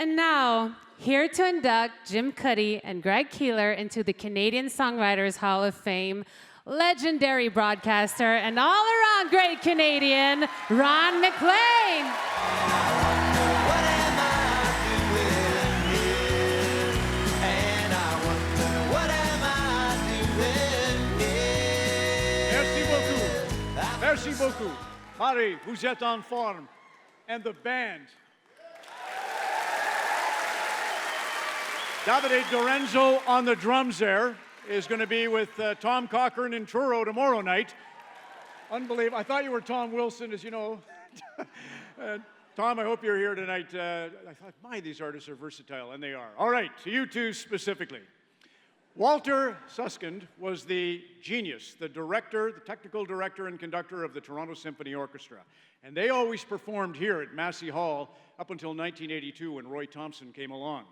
And now, here to induct Jim Cuddy and Greg Keelor into the Canadian Songwriters Hall of Fame, legendary broadcaster and all-around great Canadian, Ron MacLean. Merci beaucoup. Marie, vous êtes en forme. And the band. Davide Dorenzo on the drums there is going to be with Tom Cochran in Truro tomorrow night. Unbelievable. I thought you were Tom Wilson, as you know. Tom, I hope you're here tonight. I thought, my, these artists are versatile, and they are. All right, to you two specifically. Walter Susskind was the genius, the director, the technical director and conductor of the Toronto Symphony Orchestra. And they always performed here at Massey Hall up until 1982 when Roy Thompson came along.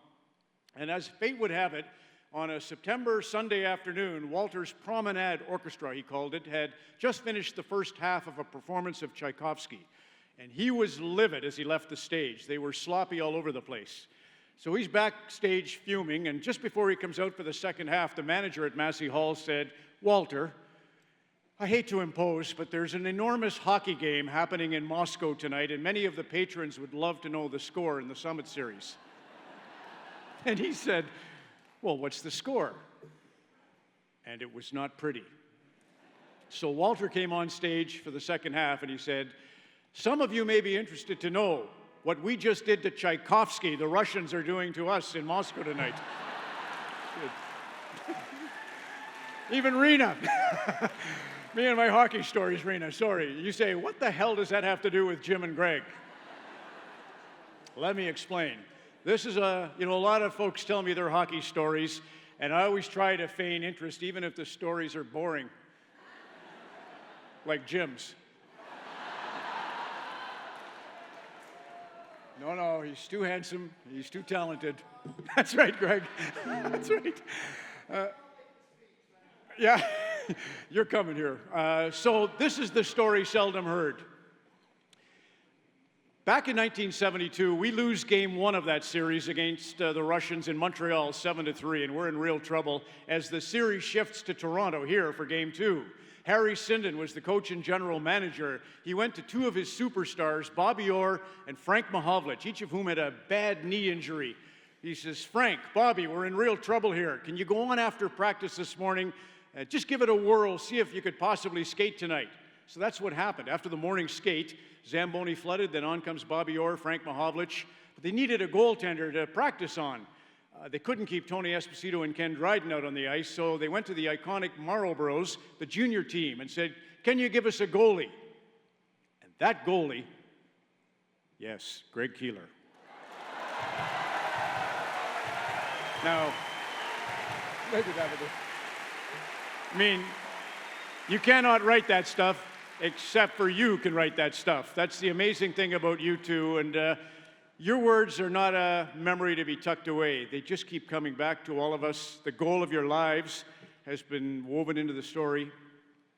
And as fate would have it, on a September Sunday afternoon, Walter's Promenade Orchestra, he called it, had just finished the first half of a performance of Tchaikovsky. And he was livid as he left the stage. They were sloppy all over the place. So he's backstage fuming, and just before he comes out for the second half, the manager at Massey Hall said, "Walter, I hate to impose, but there's an enormous hockey game happening in Moscow tonight, and many of the patrons would love to know the score in the Summit Series." And he said, "Well, what's the score?" And it was not pretty. So Walter came on stage for the second half, and he said, "Some of you may be interested to know what we just did to Tchaikovsky, the Russians are doing to us in Moscow tonight." Even Rena. Me and my hockey stories, Rena, sorry. You say, what the hell does that have to do with Jim and Greg? Let me explain. This is a lot of folks tell me their hockey stories, and I always try to feign interest, even if the stories are boring. Like Jim's. No, he's too handsome, he's too talented. That's right, Greg. That's right. Yeah, you're coming here. So this is the story seldom heard. Back in 1972, we lose game one of that series against the Russians in Montreal 7-3, and we're in real trouble as the series shifts to Toronto here for game two. Harry Sinden was the coach and general manager. He went to two of his superstars, Bobby Orr and Frank Mahovlich, each of whom had a bad knee injury. He says, "Frank, Bobby, we're in real trouble here. Can you go on after practice this morning? Just give it a whirl, see if you could possibly skate tonight." So that's what happened. After the morning skate, Zamboni flooded, then on comes Bobby Orr, Frank Mahovlich. But they needed a goaltender to practice on. They couldn't keep Tony Esposito and Ken Dryden out on the ice, so they went to the iconic Marlboros, the junior team, and said, "Can you give us a goalie?" And that goalie, yes, Greg Keelor. Now, I mean, you cannot write that stuff, except for you can write that stuff. That's the amazing thing about you two, and your words are not a memory to be tucked away. They just keep coming back to all of us. The goal of your lives has been woven into the story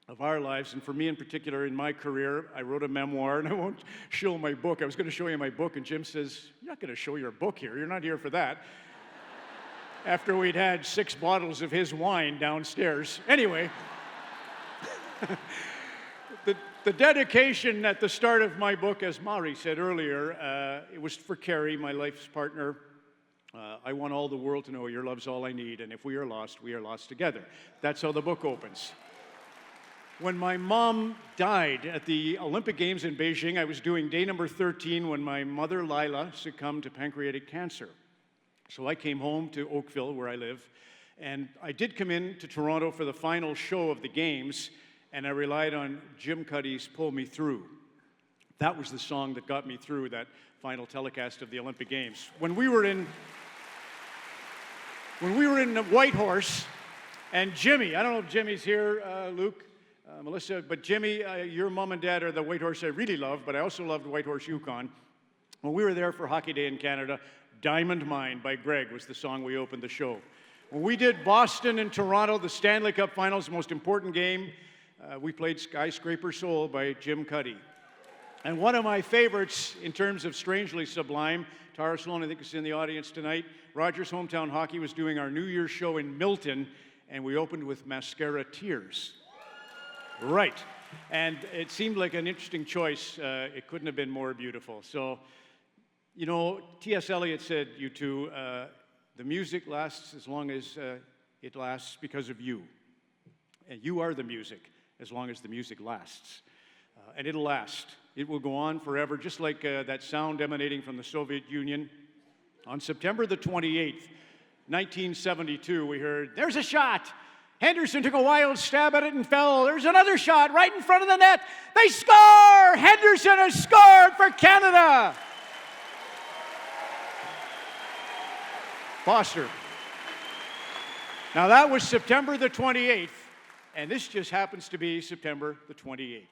of our lives. And for me in particular, in my career, I wrote a memoir, and I won't show my book. I was going to show you my book, and Jim says, "You're not going to show your book here. You're not here for that." After we'd had 6 bottles of his wine downstairs. Anyway, the dedication at the start of my book, as Mari said earlier, it was for Carrie, my life's partner. I want all the world to know your love's all I need, and if we are lost together. That's how the book opens. When my mom died at the Olympic Games in Beijing, I was doing day number 13 when my mother, Lila, succumbed to pancreatic cancer. So I came home to Oakville, where I live, and I did come in to Toronto for the final show of the Games, and I relied on Jim Cuddy's Pull Me Through. That was the song that got me through that final telecast of the Olympic Games. When we were in Whitehorse, and Jimmy, I don't know if Jimmy's here, Luke, Melissa, but Jimmy, your mom and dad are the Whitehorse I really love, but I also loved Whitehorse Yukon. When we were there for Hockey Day in Canada, Diamond Mine by Greg was the song we opened the show. When we did Boston and Toronto, the Stanley Cup Finals, the most important game, we played Skyscraper Soul by Jim Cuddy. And one of my favorites in terms of strangely sublime, Tara Sloan, I think, is in the audience tonight. Rogers Hometown Hockey was doing our New Year's show in Milton, and we opened with Mascara Tears. Right. And it seemed like an interesting choice. It couldn't have been more beautiful. So, you know, T.S. Eliot said, you two, the music lasts as long as it lasts because of you. And you are the music as long as the music lasts. And it'll last. It will go on forever, just like that sound emanating from the Soviet Union. On September the 28th, 1972, we heard, there's a shot. Henderson took a wild stab at it and fell. There's another shot right in front of the net. They score! Henderson has scored for Canada! Foster. Now that was September the 28th, and this just happens to be September the 28th.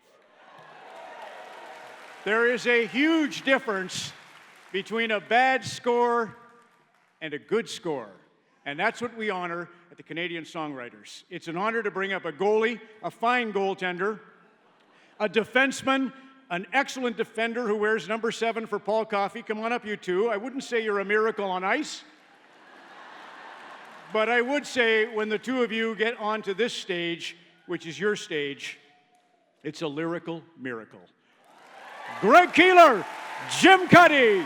There is a huge difference between a bad score and a good score. And that's what we honor at the Canadian Songwriters. It's an honor to bring up a goalie, a fine goaltender, a defenseman, an excellent defender who wears number 7 for Paul Coffey. Come on up, you two. I wouldn't say you're a miracle on ice, but I would say when the two of you get onto this stage, which is your stage, it's a lyrical miracle. Greg Keelor, Jim Cuddy.